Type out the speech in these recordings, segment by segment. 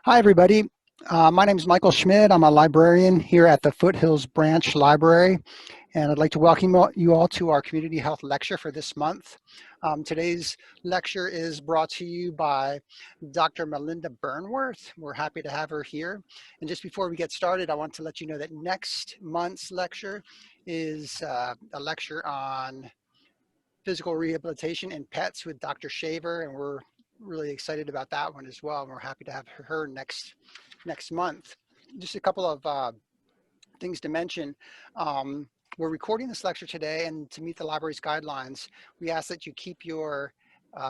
Hi, everybody. My name is Michael Schmidt. I'm a librarian here at the Foothills Branch Library, and I'd like to welcome you all to our community health lecture for this month. Today's lecture is brought to you by Dr. Melinda Burnworth. We're happy to have her here. And just before we get started, I want to let you know that next month's lecture is a lecture on physical rehabilitation in pets with Dr. Shaver, and we're really excited about that one as well. And we're happy to have her next month. Just a couple of things to mention. We're recording this lecture today, and to meet the library's guidelines, we ask that you keep your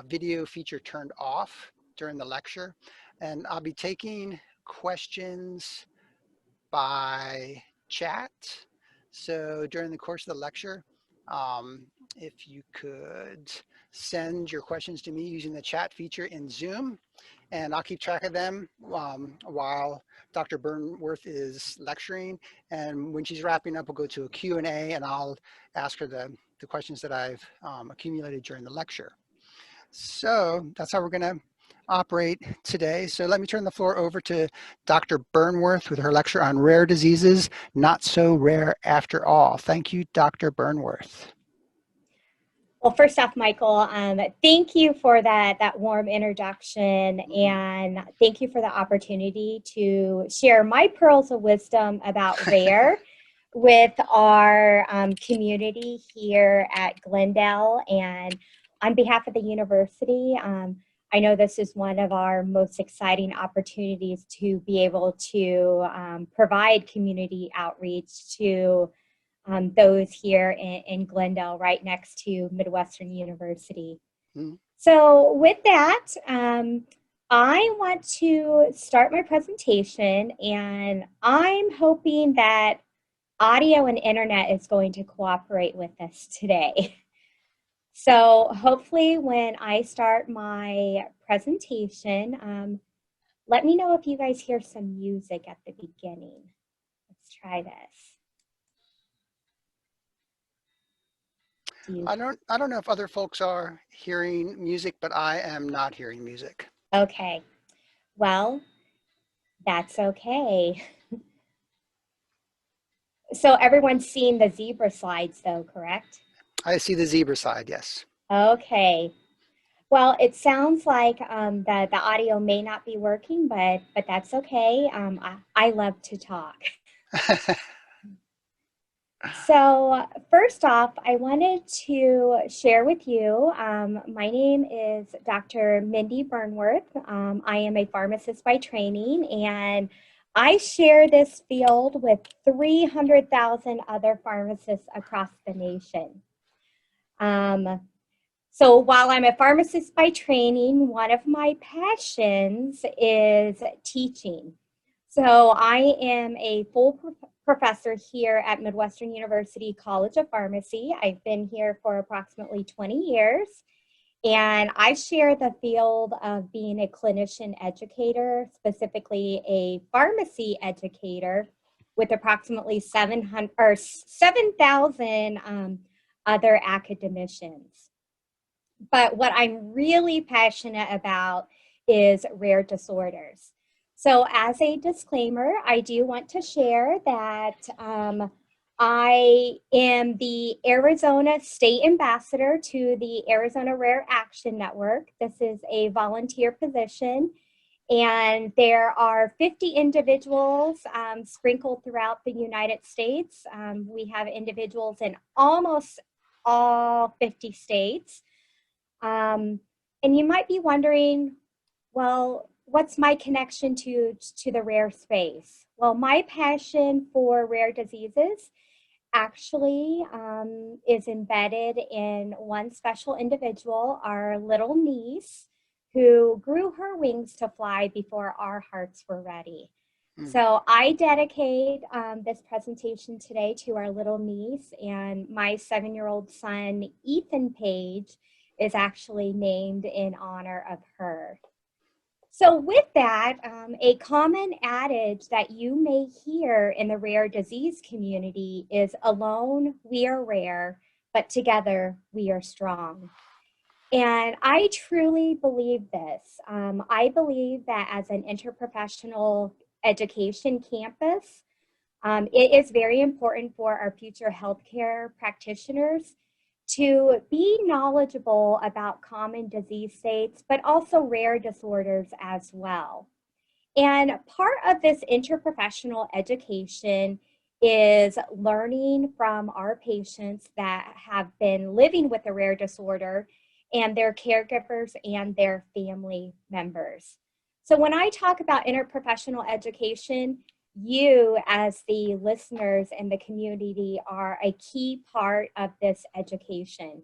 video feature turned off during the lecture. And I'll be taking questions by chat. So during the course of the lecture, if you could send your questions to me using the chat feature in Zoom, and I'll keep track of them while Dr. Burnworth is lecturing. And when she's wrapping up, we'll go to a Q&A, and I'll ask her the questions that I've accumulated during the lecture. So that's how we're going to operate today. So let me turn the floor over to Dr. Burnworth with her lecture on rare diseases, not so rare after all. Thank you, Dr. Burnworth. Well, first off, Michael, thank you for that warm introduction, and thank you for the opportunity to share my pearls of wisdom about rare with our community here at Glendale. And on behalf of the university, I know this is one of our most exciting opportunities to be able to provide community outreach to those here in Glendale, right next to Midwestern University. So with that, I want to start my presentation, and I'm hoping that audio and internet is going to cooperate with us today. So hopefully when I start my presentation, let me know if you guys hear some music at the beginning. Let's try this. I don't know if other folks are hearing music, but I am not hearing music. Okay, well, that's okay. So everyone's seen the zebra slides though, correct? I see the zebra side, yes. Okay. Well, it sounds like the audio may not be working, but that's okay. I love to talk. So first off, I wanted to share with you, my name is Dr. Mindy Burnworth. I am a pharmacist by training, and I share this field with 300,000 other pharmacists across the nation. So while I'm a pharmacist by training, one of my passions is teaching. So I am a full professor here at Midwestern University College of Pharmacy. I've been here for approximately 20 years, and I share the field of being a clinician educator, specifically a pharmacy educator, with approximately 7,000 other academicians. But what I'm really passionate about is rare disorders. So as a disclaimer, I do want to share that I am the Arizona State Ambassador to the Arizona Rare Action Network. This is a volunteer position, and there are 50 individuals sprinkled throughout the United States. We have individuals in almost all 50 states. And you might be wondering, well, what's my connection to the rare space? Well, my passion for rare diseases actually is embedded in one special individual, our little niece, who grew her wings to fly before our hearts were ready. So I dedicate this presentation today to our little niece, and my 7-year-old son, Ethan Page, is actually named in honor of her. So with that, a common adage that you may hear in the rare disease community is, alone we are rare, but together we are strong. And I truly believe this. I believe that as an interprofessional education campus, it is very important for our future healthcare practitioners to be knowledgeable about common disease states, but also rare disorders as well. And part of this interprofessional education is learning from our patients that have been living with a rare disorder and their caregivers and their family members. So when I talk about interprofessional education, you as the listeners and the community are a key part of this education.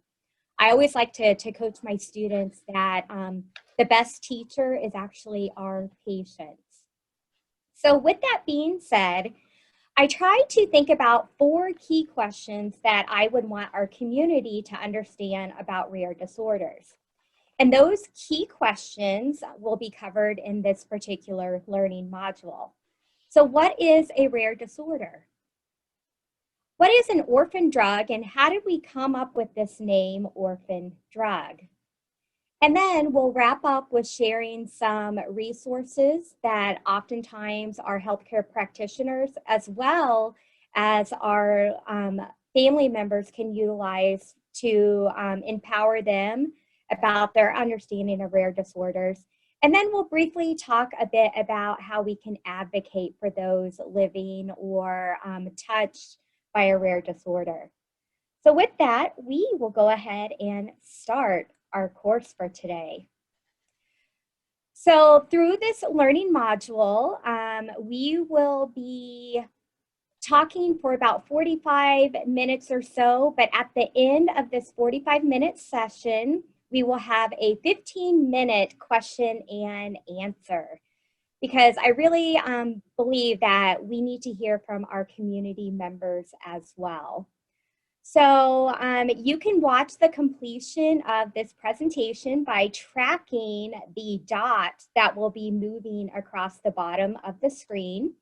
I always like to coach my students that the best teacher is actually our patients. So with that being said, I try to think about 4 key questions that I would want our community to understand about rare disorders. And those key questions will be covered in this particular learning module. So what is a rare disorder? What is an orphan drug, and how did we come up with this name, orphan drug? And then we'll wrap up with sharing some resources that oftentimes our healthcare practitioners, as well as our family members, can utilize to empower them about their understanding of rare disorders. And then we'll briefly talk a bit about how we can advocate for those living or touched by a rare disorder. So with that, we will go ahead and start our course for today. So through this learning module, we will be talking for about 45 minutes or so, but at the end of this 45-minute session, we will have a 15-minute question and answer, because I really believe that we need to hear from our community members as well. So you can watch the completion of this presentation by tracking the dot that will be moving across the bottom of the screen.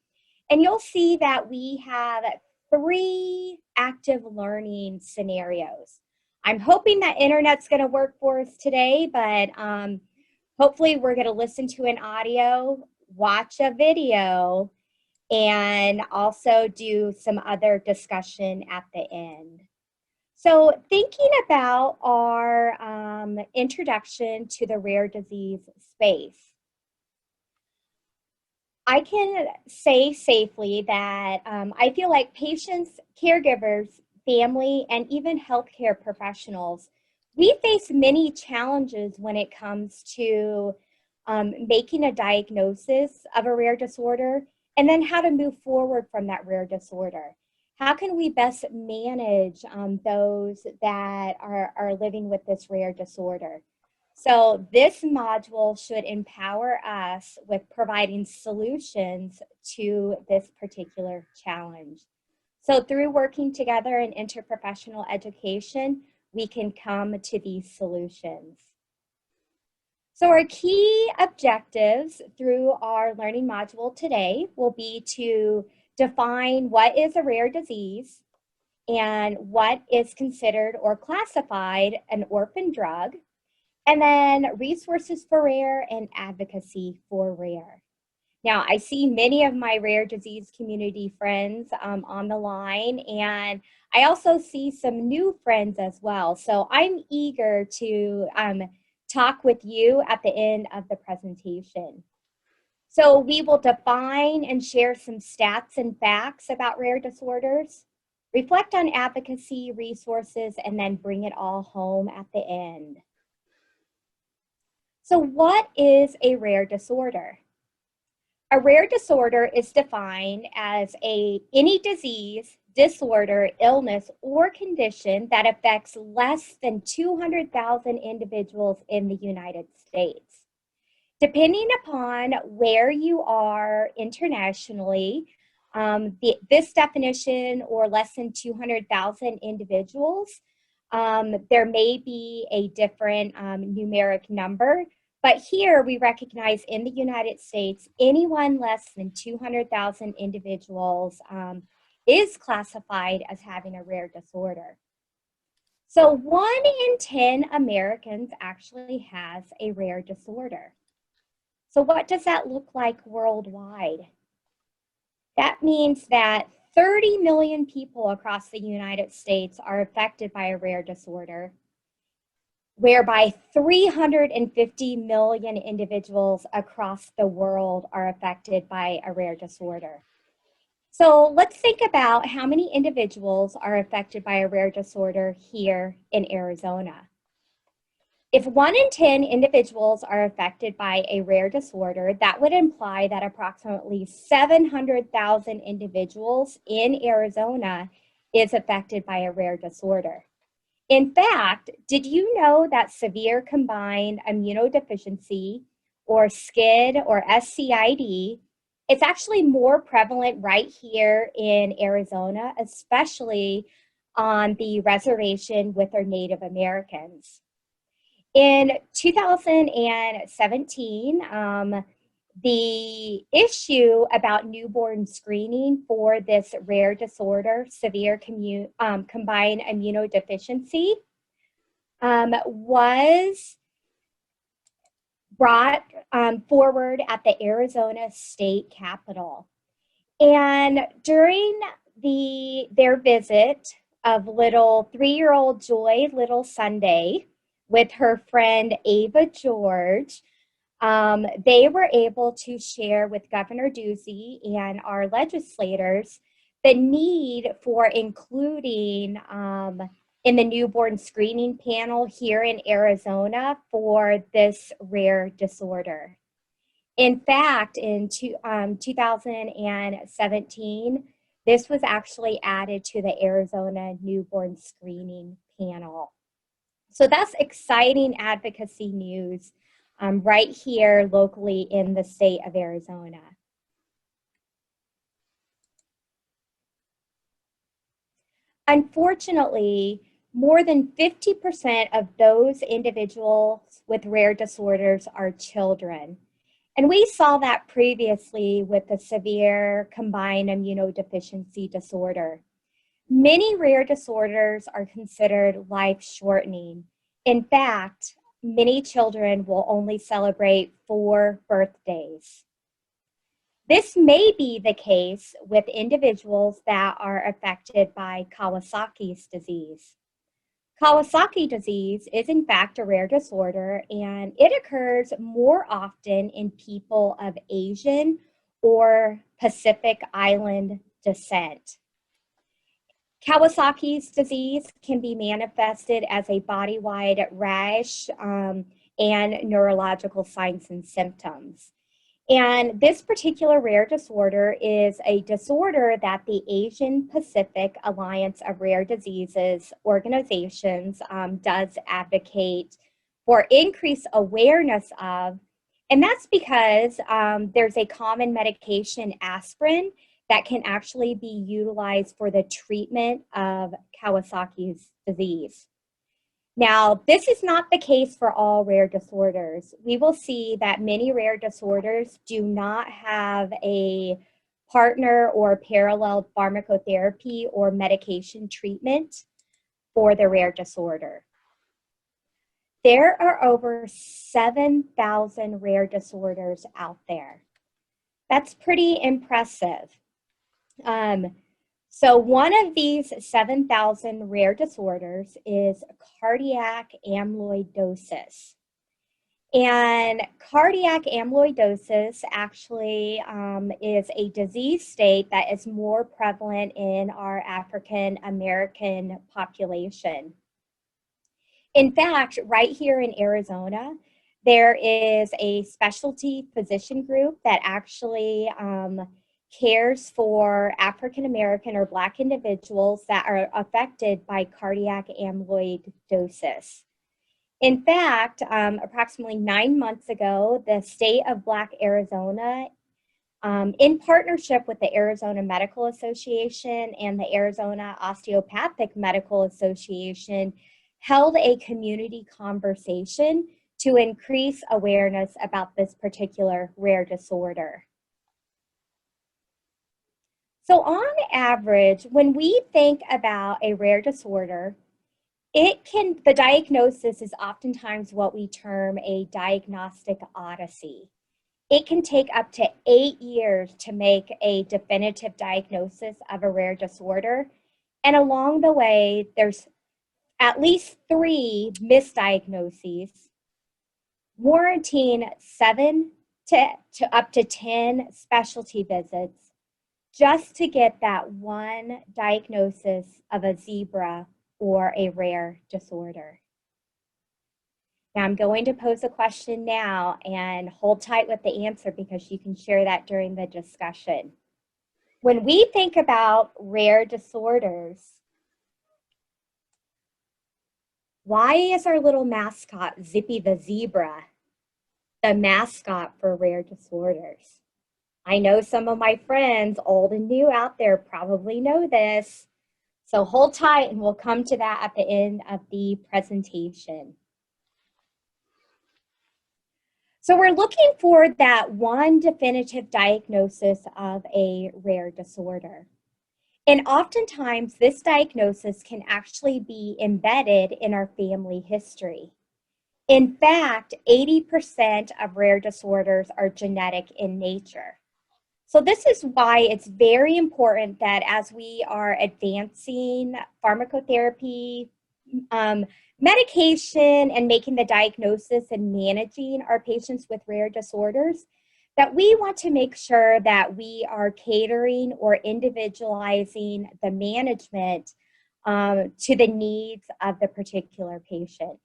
And you'll see that we have 3 active learning scenarios. I'm hoping that internet's going to work for us today, but hopefully we're going to listen to an audio, watch a video, and also do some other discussion at the end. So thinking about our introduction to the rare disease space, I can say safely that I feel like patients, caregivers, family, and even healthcare professionals, we face many challenges when it comes to making a diagnosis of a rare disorder and then how to move forward from that rare disorder. How can we best manage those that are living with this rare disorder? So this module should empower us with providing solutions to this particular challenge. So through working together in interprofessional education, we can come to these solutions. So our key objectives through our learning module today will be to define what is a rare disease and what is considered or classified an orphan drug, and then resources for rare and advocacy for rare. Now, I see many of my rare disease community friends on the line, and I also see some new friends as well. So I'm eager to talk with you at the end of the presentation. So we will define and share some stats and facts about rare disorders, reflect on advocacy resources, and then bring it all home at the end. So what is a rare disorder? A rare disorder is defined as any disease, disorder, illness, or condition that affects less than 200,000 individuals in the United States. Depending upon where you are internationally, this definition, or less than 200,000 individuals, there may be a different numeric number, but here we recognize in the United States, anyone less than 200,000 individuals is classified as having a rare disorder. So 1 in 10 Americans actually has a rare disorder. So what does that look like worldwide? That means that 30 million people across the United States are affected by a rare disorder, whereby 350 million individuals across the world are affected by a rare disorder. So let's think about how many individuals are affected by a rare disorder here in Arizona. If 1 in 10 individuals are affected by a rare disorder, that would imply that approximately 700,000 individuals in Arizona is affected by a rare disorder. In fact, did you know that severe combined immunodeficiency, or SCID or SCID, it's actually more prevalent right here in Arizona, especially on the reservation with our Native Americans. In 2017, the issue about newborn screening for this rare disorder, severe combined immunodeficiency, was brought forward at the Arizona State Capitol. And during their visit of little 3-year-old Joy Little Sunday with her friend Ava George, they were able to share with Governor Ducey and our legislators the need for including in the newborn screening panel here in Arizona for this rare disorder. In fact, in 2017, this was actually added to the Arizona newborn screening panel. So that's exciting advocacy news right here locally in the state of Arizona. Unfortunately, more than 50% of those individuals with rare disorders are children. And we saw that previously with the severe combined immunodeficiency disorder. Many rare disorders are considered life-shortening. In fact, many children will only celebrate 4 birthdays. This may be the case with individuals that are affected by Kawasaki's disease. Kawasaki disease is in fact a rare disorder, and it occurs more often in people of Asian or Pacific Island descent. Kawasaki's disease can be manifested as a body-wide rash and neurological signs and symptoms. And this particular rare disorder is a disorder that the Asian Pacific Alliance of Rare Diseases organizations does advocate for increased awareness of. And that's because there's a common medication, aspirin, that can actually be utilized for the treatment of Kawasaki's disease. Now, this is not the case for all rare disorders. We will see that many rare disorders do not have a partner or parallel pharmacotherapy or medication treatment for the rare disorder. There are over 7,000 rare disorders out there. That's pretty impressive. So one of these 7,000 rare disorders is cardiac amyloidosis. And cardiac amyloidosis actually is a disease state that is more prevalent in our African American population. In fact, right here in Arizona, there is a specialty physician group that actually cares for African American or Black individuals that are affected by cardiac amyloidosis. In fact, approximately 9 months ago, the state of Black Arizona, in partnership with the Arizona Medical Association and the Arizona Osteopathic Medical Association, held a community conversation to increase awareness about this particular rare disorder. So on average, when we think about a rare disorder, The diagnosis is oftentimes what we term a diagnostic odyssey. It can take up to 8 years to make a definitive diagnosis of a rare disorder. And along the way, there's at least 3 misdiagnoses, warranting 7 to up to 10 specialty visits just to get that one diagnosis of a zebra or a rare disorder. Now I'm going to pose a question now and hold tight with the answer because you can share that during the discussion. When we think about rare disorders, why is our little mascot, Zippy the zebra, the mascot for rare disorders? I know some of my friends, old and new out there, probably know this. So hold tight and we'll come to that at the end of the presentation. So we're looking for that one definitive diagnosis of a rare disorder. And oftentimes this diagnosis can actually be embedded in our family history. In fact, 80% of rare disorders are genetic in nature. So this is why it's very important that as we are advancing pharmacotherapy, medication, and making the diagnosis and managing our patients with rare disorders, that we want to make sure that we are catering or individualizing the management to the needs of the particular patient.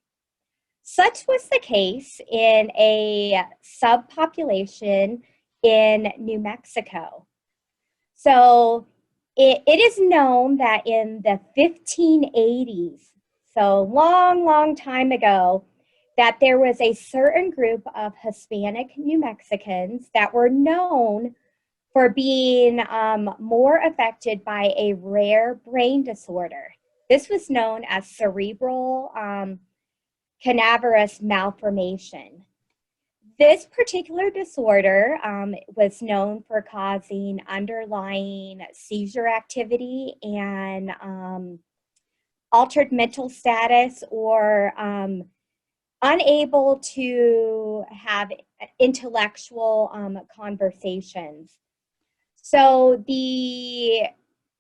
Such was the case in a subpopulation in New Mexico. So it is known that in the 1580s, so long time ago, that there was a certain group of Hispanic New Mexicans that were known for being more affected by a rare brain disorder. This was known as cerebral cavernous malformation. This particular disorder was known for causing underlying seizure activity and altered mental status or unable to have intellectual conversations. So the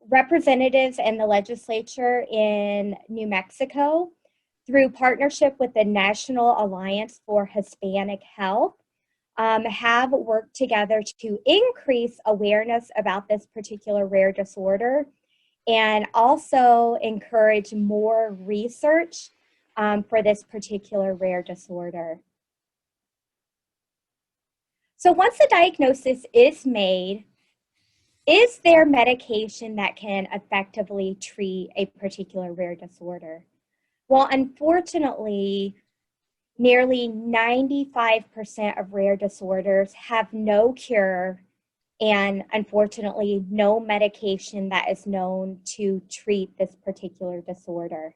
representatives and the legislature in New Mexico, through partnership with the National Alliance for Hispanic Health, have worked together to increase awareness about this particular rare disorder and also encourage more research for this particular rare disorder. So once a diagnosis is made, is there medication that can effectively treat a particular rare disorder? Well, unfortunately, nearly 95% of rare disorders have no cure and unfortunately no medication that is known to treat this particular disorder.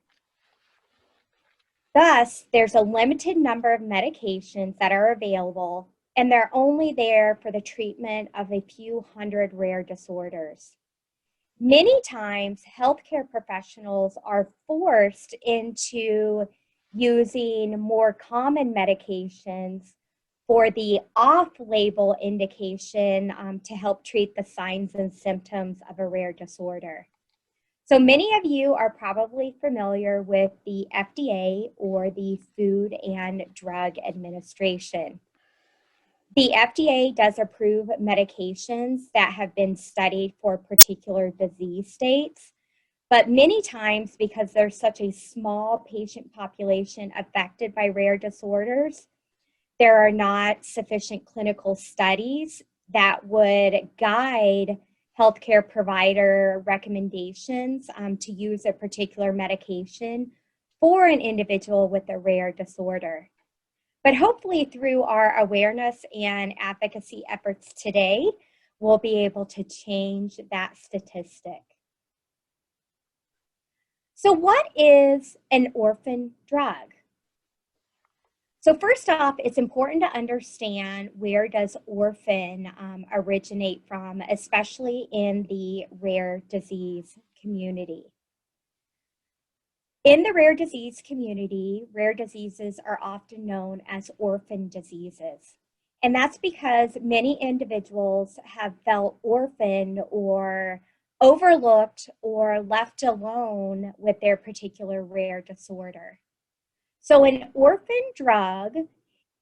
Thus, there's a limited number of medications that are available, and they're only there for the treatment of a few hundred rare disorders. Many times, healthcare professionals are forced into using more common medications for the off-label indication to help treat the signs and symptoms of a rare disorder. So many of you are probably familiar with the FDA or the Food and Drug Administration. The FDA does approve medications that have been studied for particular disease states, but many times because there's such a small patient population affected by rare disorders, there are not sufficient clinical studies that would guide healthcare provider recommendations to use a particular medication for an individual with a rare disorder. But hopefully through our awareness and advocacy efforts today, we'll be able to change that statistic. So what is an orphan drug? So first off, it's important to understand where does orphan originate from, especially in the rare disease community. In the rare disease community, rare diseases are often known as orphan diseases. And that's because many individuals have felt orphaned or overlooked or left alone with their particular rare disorder. So an orphan drug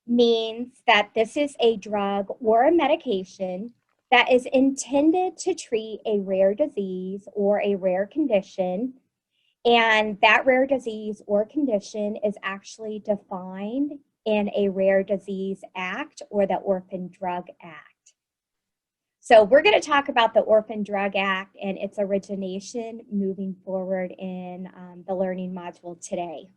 means that this is a drug or a medication that is intended to treat a rare disease or a rare condition. And that rare disease or condition is actually defined in a Rare Disease Act or the Orphan-Drug Act. So we're going to talk about the Orphan-Drug Act and its origination moving forward in the learning module today.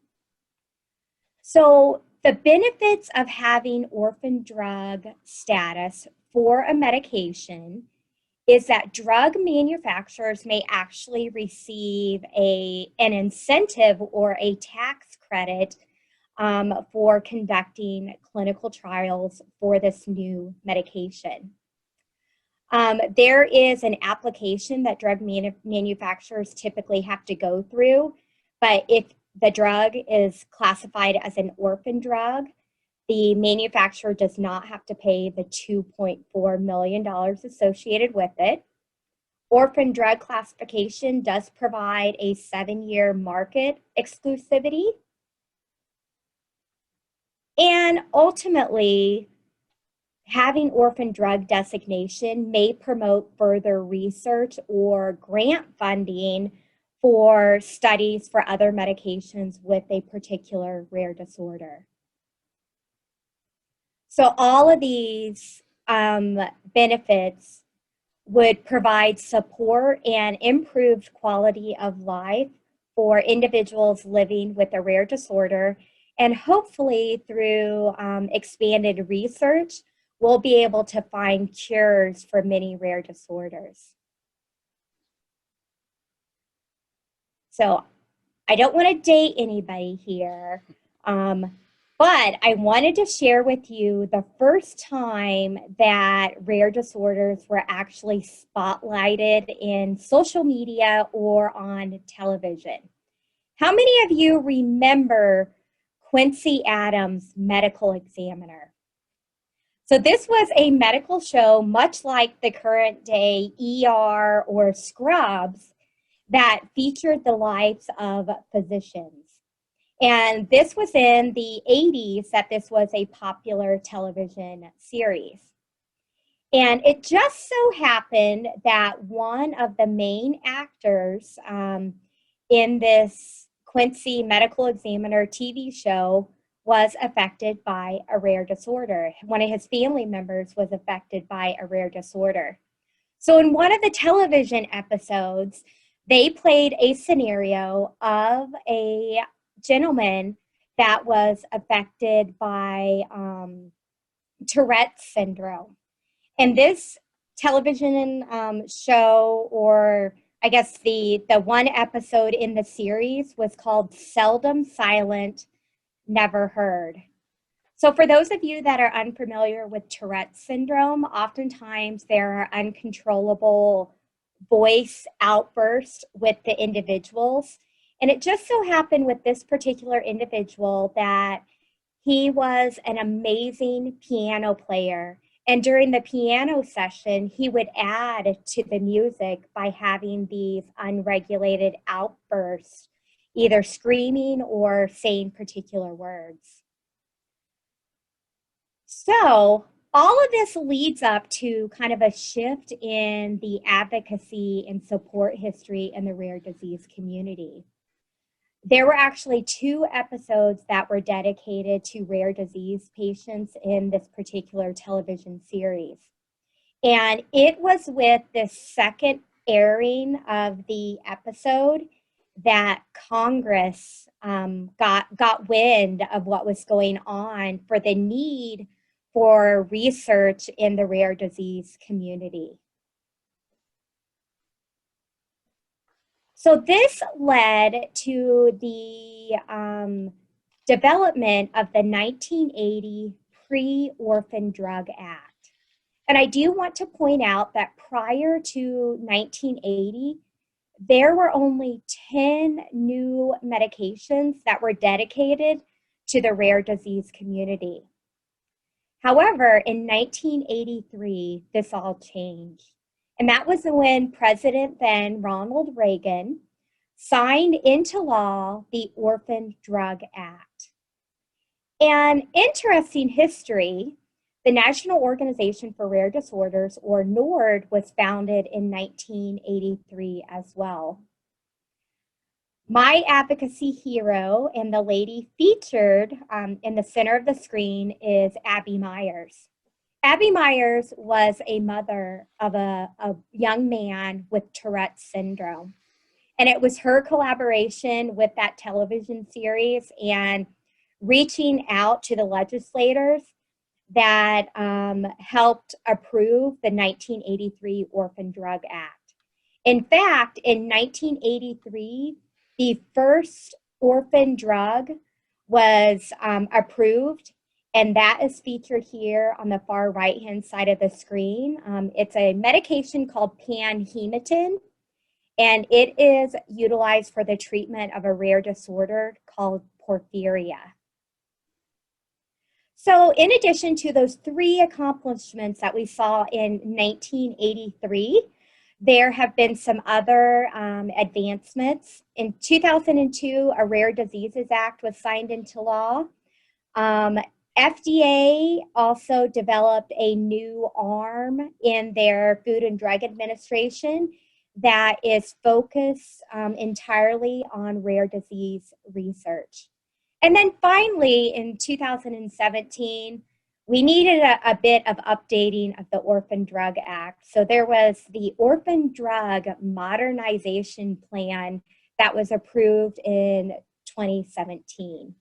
So the benefits of having orphan drug status for a medication is that drug manufacturers may actually receive an incentive or a tax credit for conducting clinical trials for this new medication. There is an application that drug manufacturers typically have to go through, but if the drug is classified as an orphan drug, the manufacturer does not have to pay the $2.4 million associated with it. Orphan drug classification does provide a 7-year market exclusivity. And ultimately, having orphan drug designation may promote further research or grant funding for studies for other medications with a particular rare disorder. So all of these benefits would provide support and improved quality of life for individuals living with a rare disorder. And hopefully through expanded research, we'll be able to find cures for many rare disorders. So I don't want to date anybody here, but I wanted to share with you the first time that rare disorders were actually spotlighted in social media or on television. How many of you remember Quincy Adams' Medical Examiner? So this was a medical show, much like the current day ER or Scrubs, that featured the lives of physicians. And this was in the 80s that this was a popular television series. And it just so happened that one of the main actors in this Quincy Medical Examiner TV show was affected by a rare disorder. One of his family members was affected by a rare disorder. So in one of the television episodes, they played a scenario of a gentleman that was affected by Tourette's syndrome. And this television show, or I guess the one episode in the series, was called Seldom Silent, Never Heard. So for those of you that are unfamiliar with Tourette's syndrome, oftentimes there are uncontrollable voice outbursts with the individuals. And it just so happened with this particular individual that he was an amazing piano player. And during the piano session, he would add to the music by having these unregulated outbursts, either screaming or saying particular words. So all of this leads up to kind of a shift in the advocacy and support history in the rare disease community. There were actually 2 episodes that were dedicated to rare disease patients in this particular television series. And it was with the second airing of the episode that Congress got wind of what was going on for the need for research in the rare disease community. So this led to the development of the 1980 Pre-Orphan-Drug Act. And I do want to point out that prior to 1980, there were only 10 new medications that were dedicated to the rare disease community. However, in 1983, this all changed. And that was when President then Ronald Reagan signed into law the Orphan-Drug Act. And interesting history, the National Organization for Rare Disorders, or NORD, was founded in 1983 as well. My advocacy hero and the lady featured in the center of the screen is Abby Myers. Abby Myers was a mother of a young man with Tourette's syndrome. And it was her collaboration with that television series and reaching out to the legislators that helped approve the 1983 Orphan-Drug Act. In fact, in 1983, the first orphan drug was approved, and that is featured here on the far right-hand side of the screen. It's a medication called panhematin, and it is utilized for the treatment of a rare disorder called porphyria. So in addition to those 3 accomplishments that we saw in 1983, there have been some other advancements. In 2002, a Rare Diseases Act was signed into law. FDA also developed a new arm in their Food and Drug Administration that is focused entirely on rare disease research. And then finally, in 2017, we needed a bit of updating of the Orphan-Drug Act. So there was the Orphan-Drug Modernization Plan that was approved in 2017.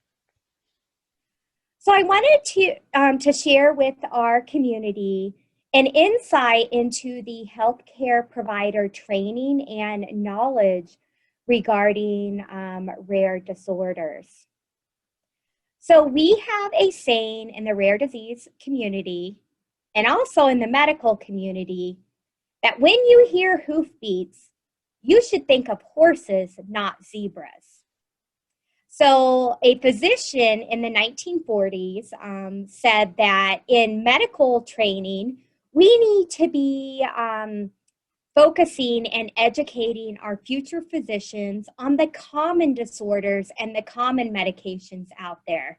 So I wanted to share with our community an insight into the healthcare provider training and knowledge regarding rare disorders. So we have a saying in the rare disease community and also in the medical community that when you hear hoofbeats, you should think of horses, not zebras. So a physician in the 1940s said that in medical training, we need to be focusing and educating our future physicians on the common disorders and the common medications out there.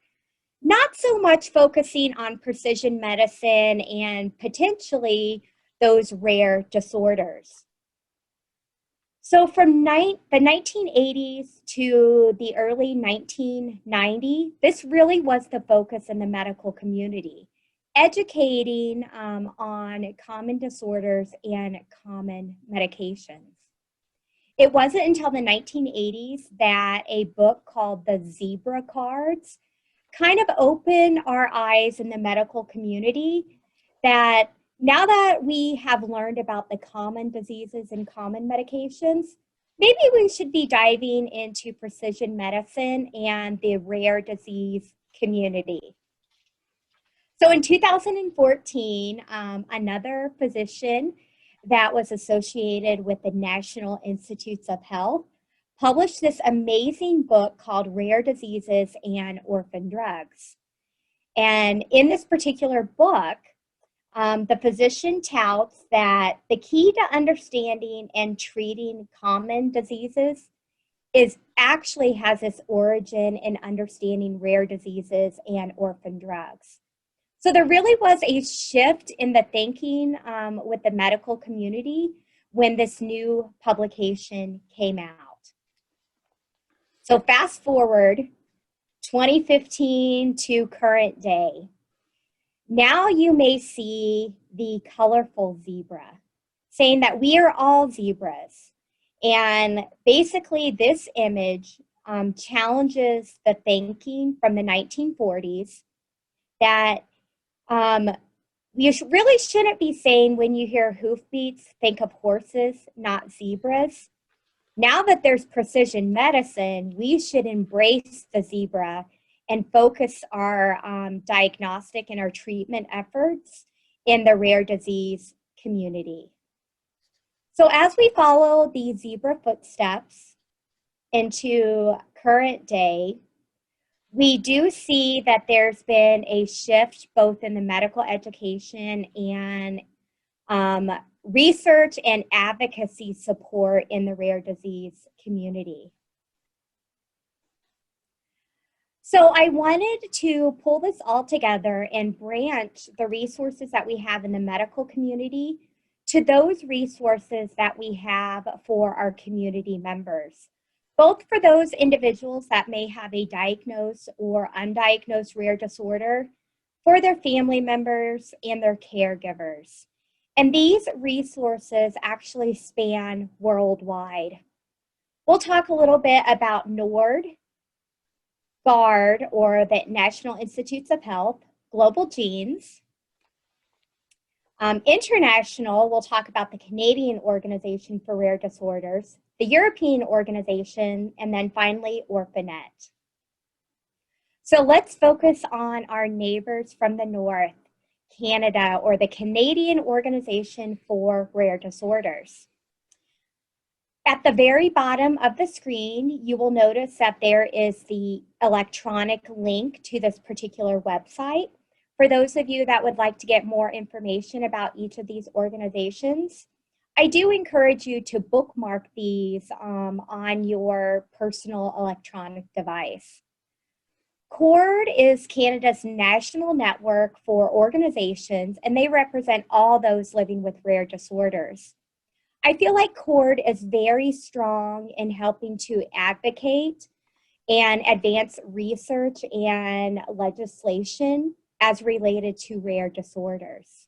Not so much focusing on precision medicine and potentially those rare disorders. So from the 1980s to the early 1990s, this really was the focus in the medical community. Educating on common disorders and common medications. It wasn't until the 1980s that a book called The Zebra Cards kind of opened our eyes in the medical community that now that we have learned about the common diseases and common medications, maybe we should be diving into precision medicine and the rare disease community. So in 2014, another physician that was associated with the National Institutes of Health published this amazing book called Rare Diseases and Orphan Drugs. And in this particular book, the physician touts that the key to understanding and treating common diseases actually has its origin in understanding rare diseases and orphan drugs. So there really was a shift in the thinking with the medical community when this new publication came out. So fast forward 2015 to current day. Now you may see the colorful zebra, saying that we are all zebras. And basically this image challenges the thinking from the 1940s that you really shouldn't be saying when you hear hoofbeats, think of horses, not zebras. Now that there's precision medicine, we should embrace the zebra and focus our diagnostic and our treatment efforts in the rare disease community. So as we follow the zebra footsteps into current day, we do see that there's been a shift both in the medical education and research and advocacy support in the rare disease community. So I wanted to pull this all together and branch the resources that we have in the medical community to those resources that we have for our community members, both for those individuals that may have a diagnosed or undiagnosed rare disorder, for their family members and their caregivers. And these resources actually span worldwide. We'll talk a little bit about NORD, GARD, or the National Institutes of Health, Global Genes. International, we'll talk about the Canadian Organization for Rare Disorders, the European Organization, and then finally Orphan-Net. So let's focus on our neighbors from the north, Canada, or the Canadian Organization for Rare Disorders. At the very bottom of the screen, you will notice that there is the electronic link to this particular website. For those of you that would like to get more information about each of these organizations, I do encourage you to bookmark these on your personal electronic device. CORD is Canada's national network for organizations, and they represent all those living with rare disorders. I feel like CORD is very strong in helping to advocate and advance research and legislation as related to rare disorders.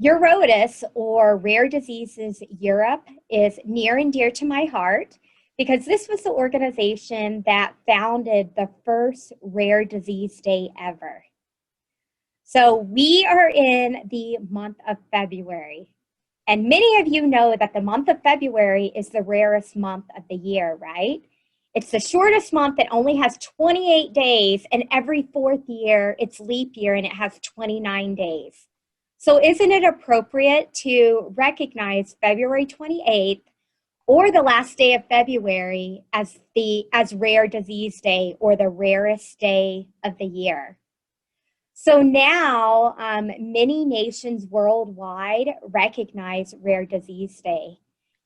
Eurotas, or Rare Diseases Europe, is near and dear to my heart because this was the organization that founded the first Rare Disease Day ever. So we are in the month of February. And many of you know that the month of February is the rarest month of the year, right? It's the shortest month that only has 28 days, and every fourth year it's leap year and it has 29 days. So isn't it appropriate to recognize February 28th or the last day of February as Rare Disease Day, or the rarest day of the year? So now many nations worldwide recognize Rare Disease Day.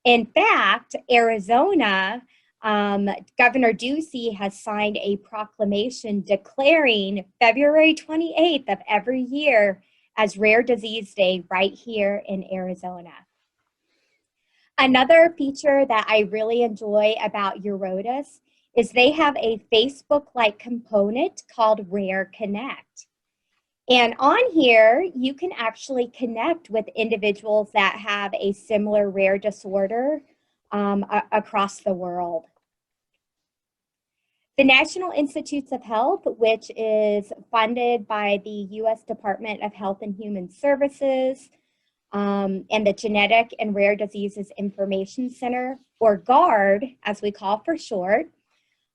In fact, Arizona, Governor Ducey has signed a proclamation declaring February 28th of every year as Rare Disease Day right here in Arizona. Another feature that I really enjoy about Eurotas is they have a Facebook-like component called Rare Connect. And on here, you can actually connect with individuals that have a similar rare disorder across the world. The National Institutes of Health, which is funded by the U.S. Department of Health and Human Services, and the Genetic and Rare Diseases Information Center, or GARD, as we call for short,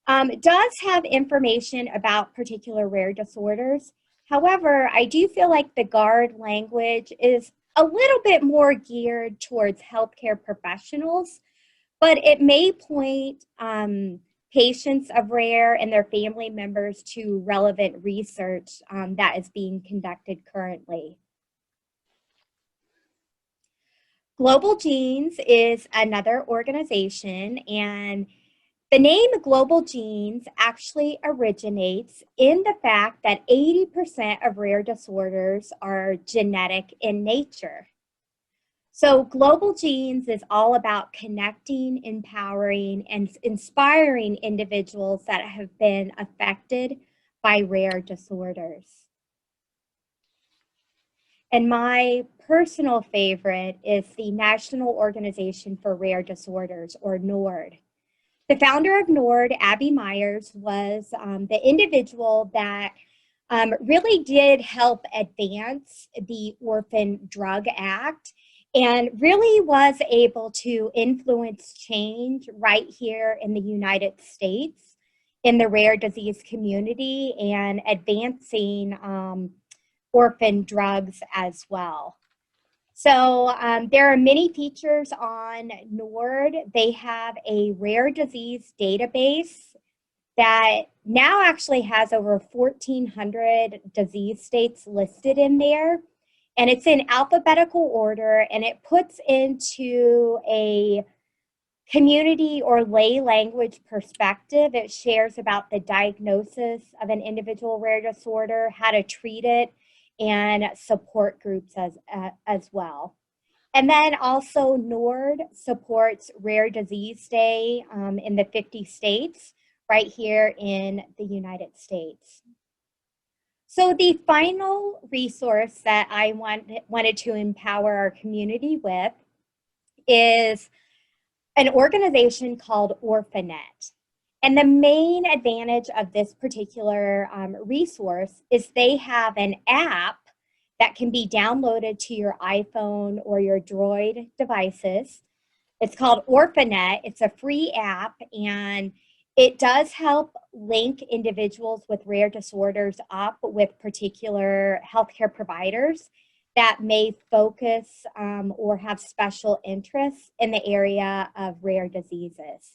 does have information about particular rare disorders. However, I do feel like the GARD language is a little bit more geared towards healthcare professionals, but it may point patients of rare and their family members to relevant research that is being conducted currently. Global Genes is another organization, and the name Global Genes actually originates in the fact that 80% of rare disorders are genetic in nature. So Global Genes is all about connecting, empowering, and inspiring individuals that have been affected by rare disorders. And my personal favorite is the National Organization for Rare Disorders, or NORD. The founder of NORD, Abby Myers, was the individual that really did help advance the Orphan-Drug Act and really was able to influence change right here in the United States in the rare disease community and advancing orphan drugs as well. So there are many features on NORD. They have a rare disease database that now actually has over 1,400 disease states listed in there. And it's in alphabetical order, and it puts into a community or lay language perspective. It shares about the diagnosis of an individual rare disorder, how to treat it, and support groups as well. And then also NORD supports Rare Disease Day in the 50 states right here in the United States. So the final resource that I wanted to empower our community with is an organization called Orphan-Net. And the main advantage of this particular resource is they have an app that can be downloaded to your iPhone or your Droid devices. It's called Orphan-Net. It's a free app, and it does help link individuals with rare disorders up with particular healthcare providers that may focus or have special interests in the area of rare diseases.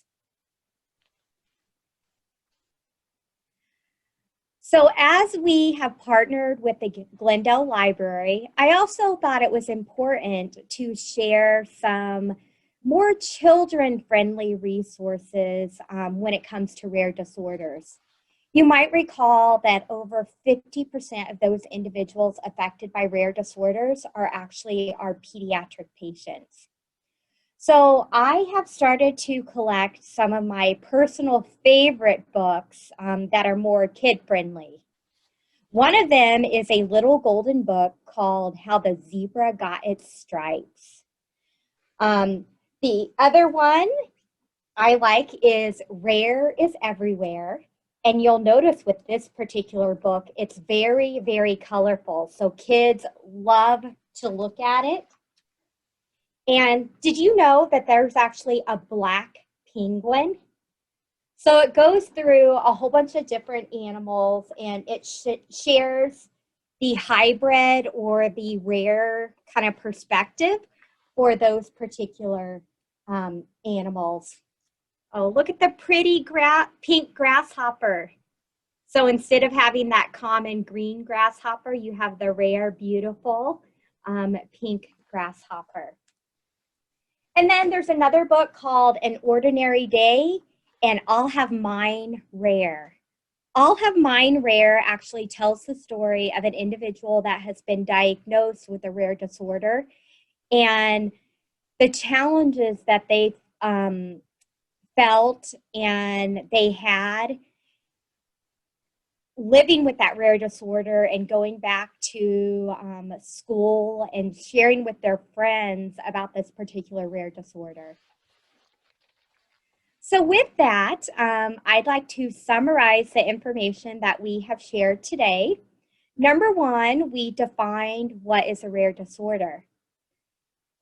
So as we have partnered with the Glendale Library, I also thought it was important to share some more children-friendly resources when it comes to rare disorders. You might recall that over 50% of those individuals affected by rare disorders are actually our pediatric patients. So I have started to collect some of my personal favorite books that are more kid-friendly. One of them is a little golden book called How the Zebra Got Its Stripes. The other one I like is Rare is Everywhere. And you'll notice with this particular book, it's very, very colorful. So kids love to look at it. And did you know that there's actually a black penguin? So it goes through a whole bunch of different animals, and it shares the hybrid or the rare kind of perspective for those particular animals. Oh, look at the pretty pink grasshopper. So instead of having that common green grasshopper, you have the rare, beautiful pink grasshopper. And then there's another book called An Ordinary Day, and I'll Have Mine Rare. I'll Have Mine Rare actually tells the story of an individual that has been diagnosed with a rare disorder and the challenges that they felt and they had living with that rare disorder and going back to school and sharing with their friends about this particular rare disorder. So with that, I'd like to summarize the information that we have shared today. Number one, we defined what is a rare disorder.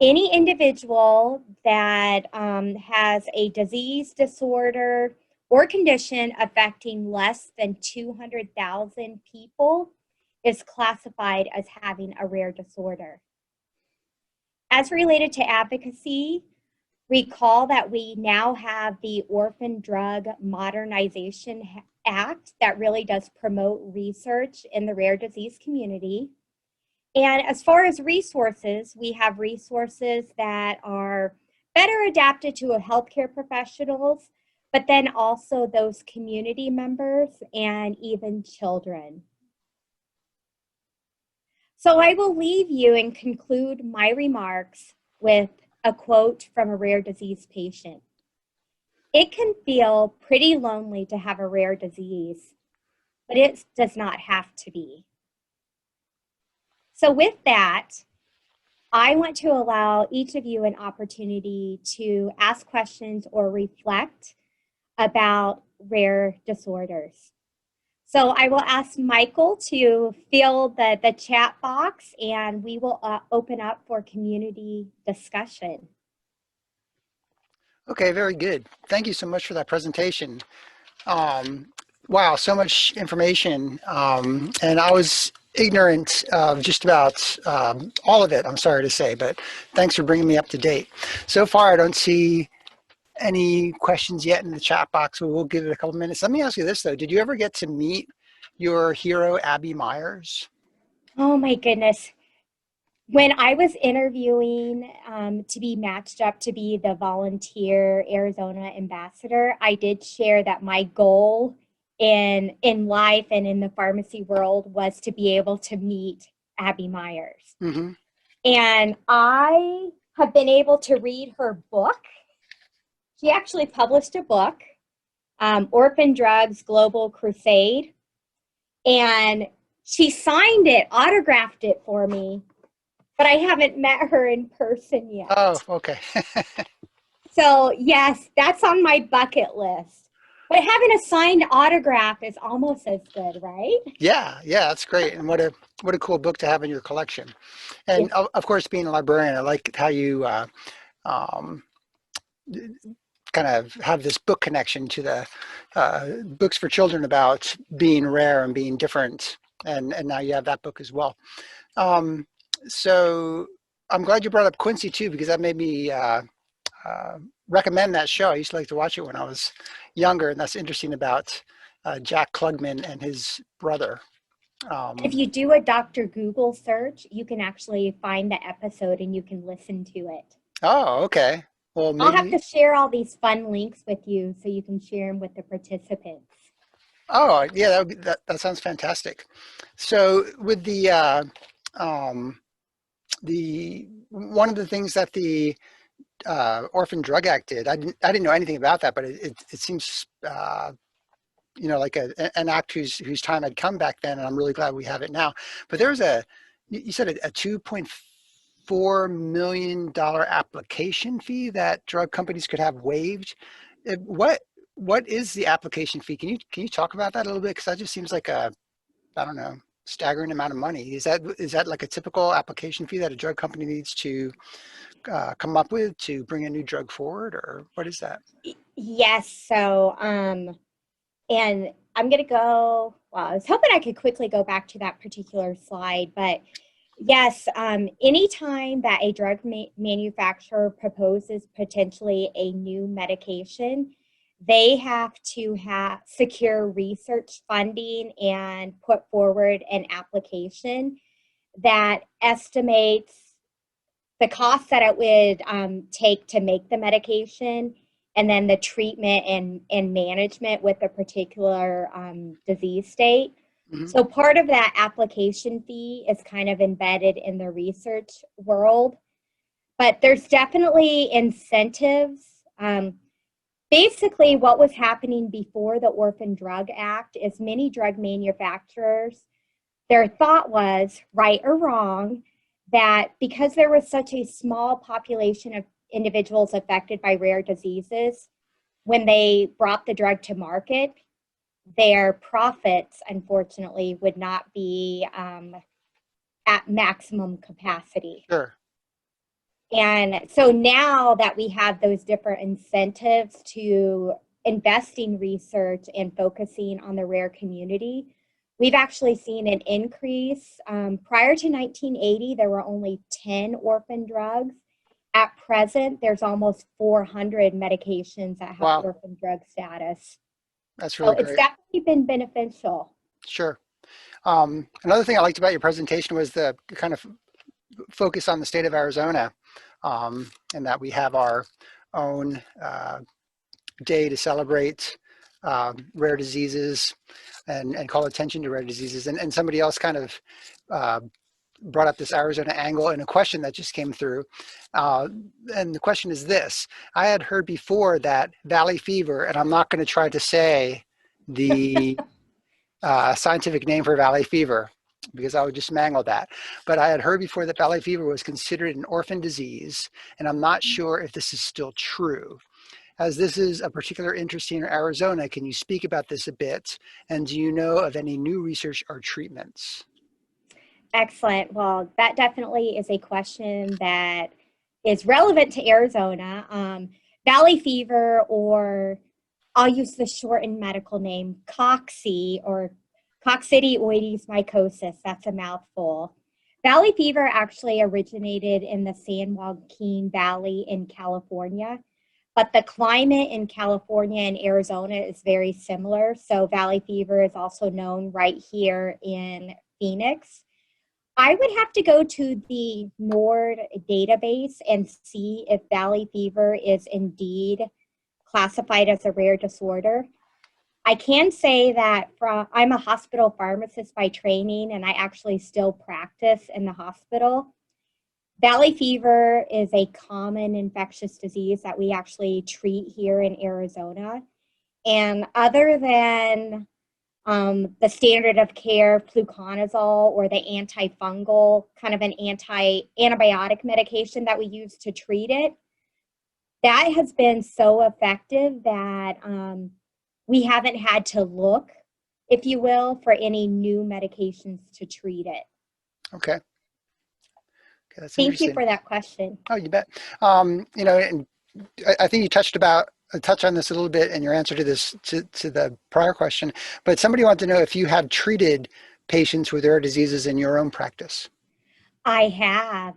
Any individual that has a disease, disorder, or condition affecting less than 200,000 people is classified as having a rare disorder. As related to advocacy, recall that we now have the Orphan-Drug Modernization Act that really does promote research in the rare disease community. And as far as resources, we have resources that are better adapted to healthcare professionals, but then also those community members and even children. So I will leave you and conclude my remarks with a quote from a rare disease patient. It can feel pretty lonely to have a rare disease, but it does not have to be. So with that, I want to allow each of you an opportunity to ask questions or reflect about rare disorders. So I will ask Michael to fill the chat box, and we will open up for community discussion. Okay, very good. Thank you so much for that presentation. Wow, so much information. And I was ignorant of just about all of it, I'm sorry to say, but thanks for bringing me up to date. So far, I don't see any questions yet in the chat box, so we'll give it a couple minutes. Let me ask you this, though. Did you ever get to meet your hero, Abby Myers? Oh my goodness. When I was interviewing to be matched up to be the volunteer Arizona ambassador, I did share that my goal in life and in the pharmacy world was to be able to meet Abby Myers. Mm-hmm. And I have been able to read her book. She actually published a book, Orphan-Drug's Global Crusade. And she signed it, autographed it for me, but I haven't met her in person yet. Oh, okay. So yes, that's on my bucket list. But having a signed autograph is almost as good, right? Yeah, that's great. And what a cool book to have in your collection. And Yes. of course, being a librarian, I like how you um, kind of have this book connection to the books for children about being rare and being different. And now you have that book as well. So I'm glad you brought up Quincy too, because that made me recommend that show. I used to like to watch it when I was younger, and that's interesting about Jack Klugman and his brother. If you do a Dr. Google search, you can actually find the episode and you can listen to it. Oh, okay. Well, I'll have maybe. to share all these fun links with you so you can share them with the participants. Oh, yeah, that sounds fantastic. So with the one of the things that the Orphan-Drug Act did, I didn't know anything about that, but it seems like an act whose time had come back then, and I'm really glad we have it now. But there's you said a $2.4 million application fee that drug companies could have waived. What is the application fee? Can you talk about that a little bit? Because that just seems like I don't know, staggering amount of money. Is that like a typical application fee that a drug company needs to come up with to bring a new drug forward, or what is that? Yes, so and I'm going to go, well, I was hoping I could quickly go back to that particular slide, but yes, anytime that a drug manufacturer proposes potentially a new medication, they have to secure research funding and put forward an application that estimates the cost that it would take to make the medication, and then the treatment and management with a particular disease state. Mm-hmm. So part of that application fee is kind of embedded in the research world, but there's definitely incentives. Basically, what was happening before the Orphan-Drug Act is many drug manufacturers, their thought was, right or wrong, that because there was such a small population of individuals affected by rare diseases, when they brought the drug to market, their profits, unfortunately, would not be at maximum capacity. Sure. And so now that we have those different incentives to investing research and focusing on the rare community, we've actually seen an increase. Prior to 1980, there were only 10 orphan drugs. At present, there's almost 400 medications that have Wow, orphan drug status. that's So really it's great. definitely been beneficial. Sure. Another thing I liked about your presentation was the kind of focus on the state of Arizona, and that we have our own day to celebrate rare diseases and call attention to rare diseases. And somebody else kind of brought up this Arizona angle in a question that just came through. And the question is this: I had heard before that valley fever, and I'm not going to try to say the scientific name for valley fever because I would just mangle that. But I had heard before that valley fever was considered an orphan disease, and I'm not sure if this is still true. As this is a particular interest in Arizona, can you speak about this a bit? And do you know of any new research or treatments? Excellent. Well, that definitely is a question that is relevant to Arizona. Valley fever, or I'll use the shortened medical name, COXY, or Coccidioides mycosis, that's a mouthful. Valley fever actually originated in the San Joaquin Valley in California, but the climate in California and Arizona is very similar. So valley fever is also known right here in Phoenix. I would have to go to the NORD database and see if valley fever is indeed classified as a rare disorder. I can say that I'm a hospital pharmacist by training, and I actually still practice in the hospital. Valley fever is a common infectious disease that we actually treat here in Arizona. And other than the standard of care, fluconazole, or the antifungal, kind of an antibiotic medication that we use to treat it, that has been so effective that we haven't had to look, if you will, for any new medications to treat it. Okay. Okay, that's Thank interesting. you for that question. Oh, you bet. You know, and I think you touch on this a little bit in your answer to this to the prior question, but somebody wanted to know if you have treated patients with rare diseases in your own practice. I have.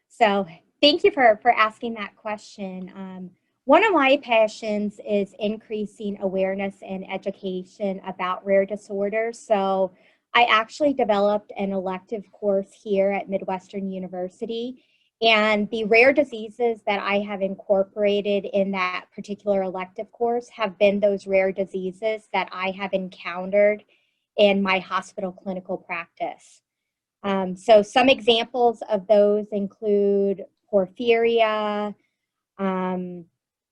So thank you for asking that question. One of my passions is increasing awareness and education about rare disorders. So I actually developed an elective course here at Midwestern University. And the rare diseases that I have incorporated in that particular elective course have been those rare diseases that I have encountered in my hospital clinical practice. So some examples of those include porphyria,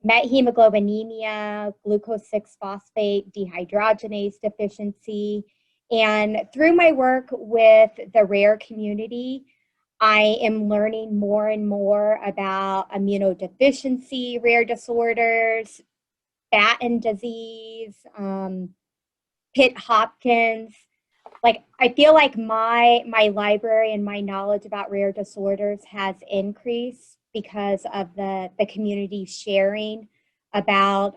methemoglobinemia, glucose 6-phosphate dehydrogenase deficiency. And through my work with the rare community, I am learning more and more about immunodeficiency rare disorders, Batten disease, Pitt-Hopkins. Like, I feel like my library and my knowledge about rare disorders has increased because of the community sharing about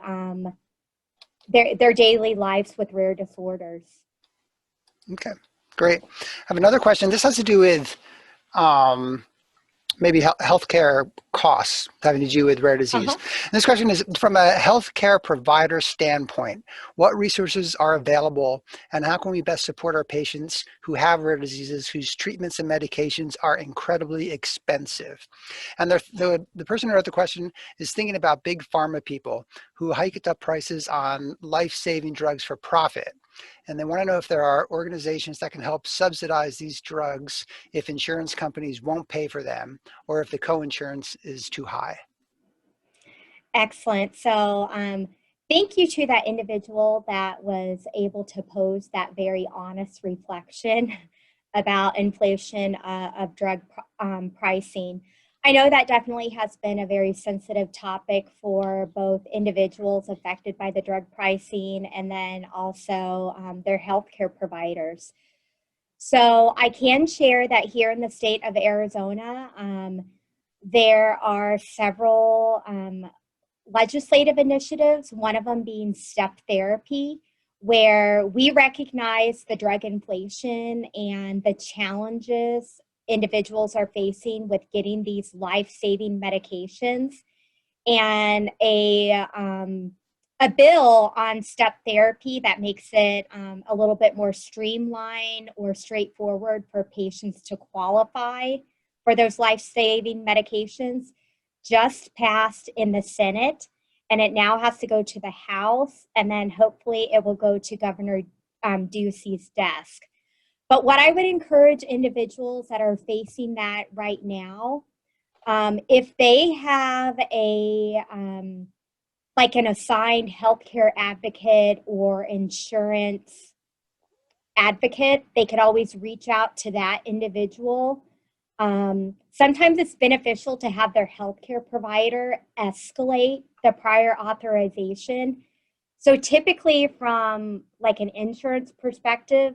their daily lives with rare disorders. Okay, great. I have another question. This has to do with maybe healthcare costs having to do with rare disease. This question is from a healthcare provider standpoint, what resources are available and how can we best support our patients who have rare diseases whose treatments and medications are incredibly expensive? And the person who wrote the question is thinking about big pharma people who hiked up prices on life-saving drugs for profit. And they want to know if there are organizations that can help subsidize these drugs if insurance companies won't pay for them or if the co-insurance is too high. Excellent. So thank you to that individual that was able to pose that very honest reflection about inflation of drug pricing. I know that definitely has been a very sensitive topic for both individuals affected by the drug pricing and then also their healthcare providers. So I can share that here in the state of Arizona, there are several legislative initiatives, one of them being step therapy, where we recognize the drug inflation and the challenges individuals are facing with getting these life-saving medications, and a bill on step therapy that makes it a little bit more streamlined or straightforward for patients to qualify for those life-saving medications just passed in the Senate, and it now has to go to the House, and then hopefully it will go to Governor Ducey's desk. But what I would encourage individuals that are facing that right now, if they have a like an assigned healthcare advocate or insurance advocate, they could always reach out to that individual. Sometimes it's beneficial to have their healthcare provider escalate the prior authorization. So typically from like an insurance perspective,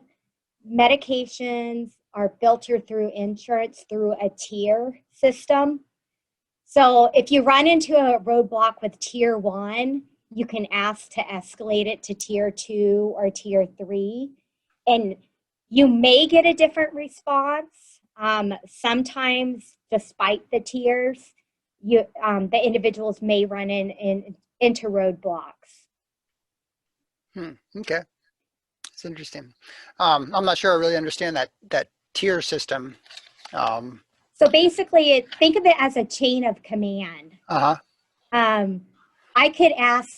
medications are filtered through insurance through a tier system. So if you run into a roadblock with tier 1, you can ask to escalate it to tier 2 or tier 3. and you may get a different response. Sometimes, despite the tiers, the individuals may run into roadblocks. Okay, it's interesting. I'm not sure I really understand that tier system. So basically, think of it as a chain of command. Uh-huh. I could ask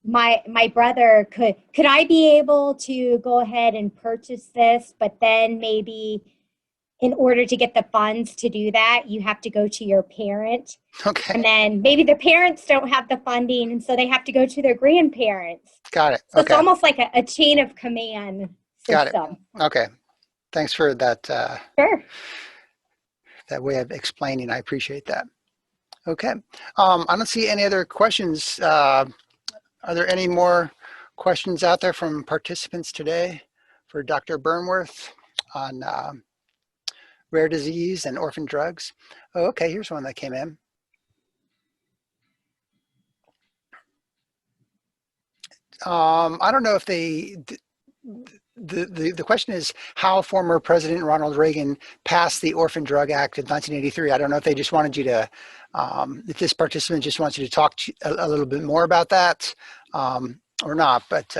my brother, could I be able to go ahead and purchase this, but then maybe in order to get the funds to do that, you have to go to your parent. Okay. And then maybe the parents don't have the funding, and so they have to go to their grandparents. Got it. So Okay. it's almost like a chain of command Got it. system. Okay. Thanks for that Sure. that way of explaining. I appreciate that. Okay. I don't see any other questions. Are there any more questions out there from participants today for Dr. Burnworth on rare disease and orphan drugs? Oh, okay, here's one that came in. I don't know if the question is how former President Ronald Reagan passed the Orphan-Drug Act of 1983. I don't know if they just wanted you to, if this participant just wants you to talk a little bit more about that or not, but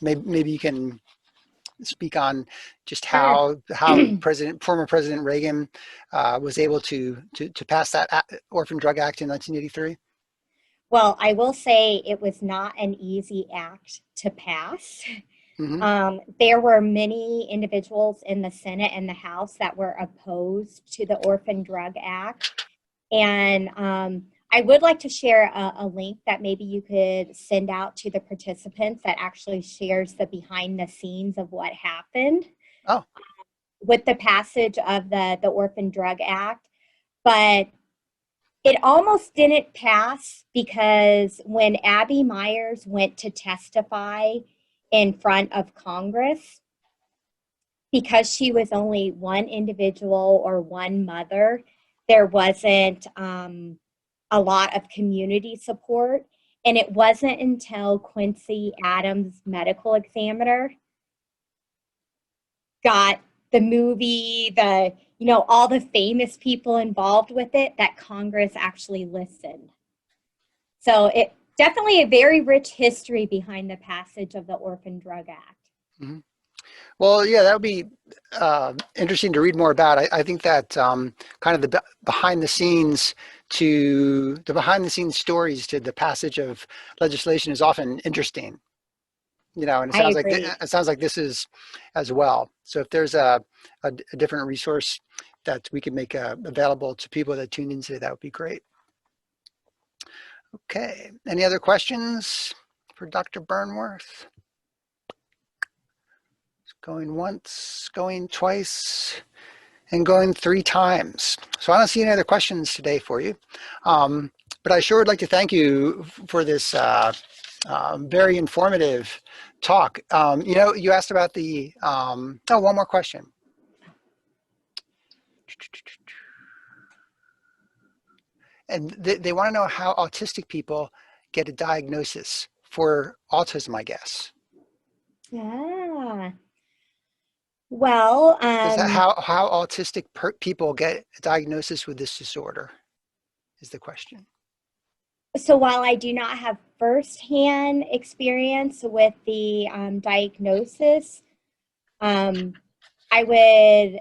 maybe you can speak on just how former President Reagan was able to pass that Orphan-Drug Act in 1983. Well, I will say it was not an easy act to pass. Mm-hmm. There were many individuals in the Senate and the House that were opposed to the Orphan-Drug Act. And I would like to share a link that maybe you could send out to the participants that actually shares the behind the scenes of what happened with the passage of the Orphan-Drug Act. But it almost didn't pass because when Abby Myers went to testify in front of Congress, because she was only one individual or one mother, there wasn't a lot of community support. And it wasn't until Quincy Adams, medical examiner, got the movie, all the famous people involved with it, that Congress actually listened. So it definitely a very rich history behind the passage of the Orphan-Drug Act. Mm-hmm. Well, yeah, that would be interesting to read more about. I think that kind of the behind the scenes stories to the passage of legislation is often interesting. And it I sounds like agree. it sounds like this is as well. So if there's a different resource that we can make available to people that tuned in today, that would be great. Okay. Any other questions for Dr. Burnworth? Going once, going twice, and going 3 times. So I don't see any other questions today for you. But I sure would like to thank you for this very informative talk. You asked about the, one more question. And they want to know how autistic people get a diagnosis for autism, I guess. Yeah. Well, How autistic people get a diagnosis with this disorder is the question. so while I do not have firsthand experience with the diagnosis, I would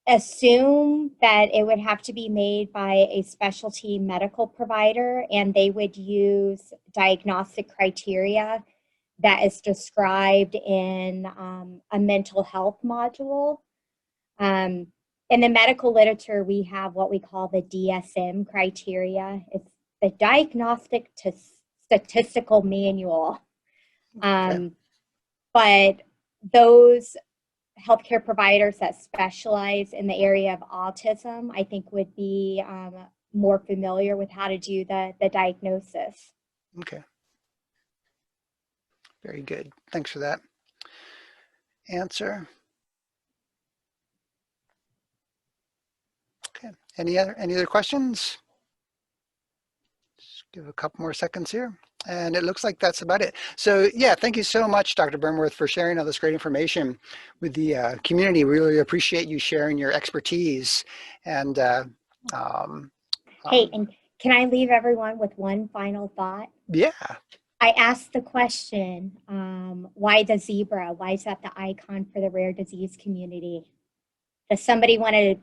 assume that it would have to be made by a specialty medical provider, and they would use diagnostic criteria that is described in a mental health module. In the medical literature, we have what we call the DSM criteria. It's the Diagnostic to Statistical Manual. Okay. But those healthcare providers that specialize in the area of autism, I think would be more familiar with how to do the diagnosis. Okay. Very good. Thanks for that answer. Okay. Any other questions? Just give a couple more seconds here. And it looks like that's about it. So yeah, thank you so much, Dr. Burnworth, for sharing all this great information with the community. We really appreciate you sharing your expertise. And Hey, and can I leave everyone with one final thought? yeah. I asked the question, why the zebra? Why is that the icon for the rare disease community? Does somebody want to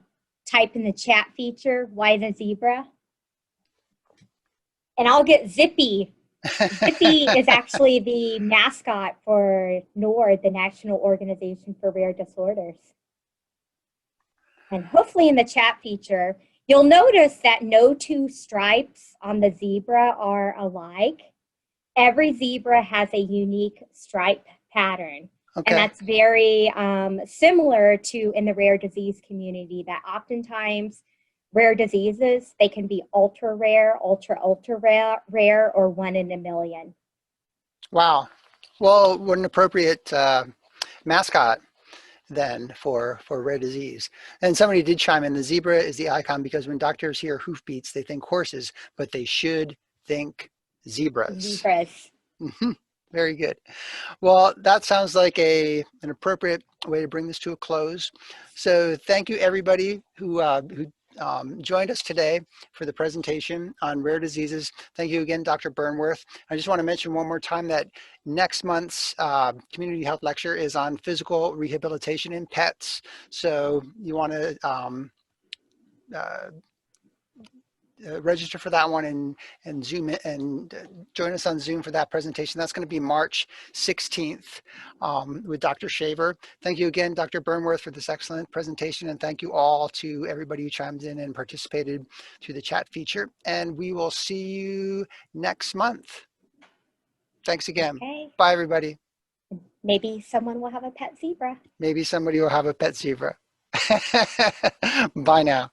type in the chat feature, why the zebra? And I'll get Zippy. Zippy is actually the mascot for NORD, the National Organization for Rare Disorders. And hopefully in the chat feature, you'll notice that no two stripes on the zebra are alike. Every zebra has a unique stripe pattern. Okay. And that's very similar to in the rare disease community, that oftentimes rare diseases, they can be ultra rare, ultra rare, or 1 in a million. Wow. Well, what an appropriate mascot then for rare disease. And somebody did chime in, the zebra is the icon because when doctors hear hoofbeats, they think horses, but they should think zebras. Zebras. Very good. Well, that sounds like an appropriate way to bring this to a close. So thank you everybody who joined us today for the presentation on rare diseases. Thank you again, Dr. Burnworth. I just want to mention one more time that next month's community health lecture is on physical rehabilitation in pets. So you want to register for that one and Zoom and join us on Zoom for that presentation. That's going to be March 16th with Dr. Shaver. Thank you again, Dr. Burnworth, for this excellent presentation, and thank you all to everybody who chimed in and participated through the chat feature. And we will see you next month. Thanks again. Okay. Bye, everybody. Maybe someone will have a pet zebra. Maybe somebody will have a pet zebra. Bye now.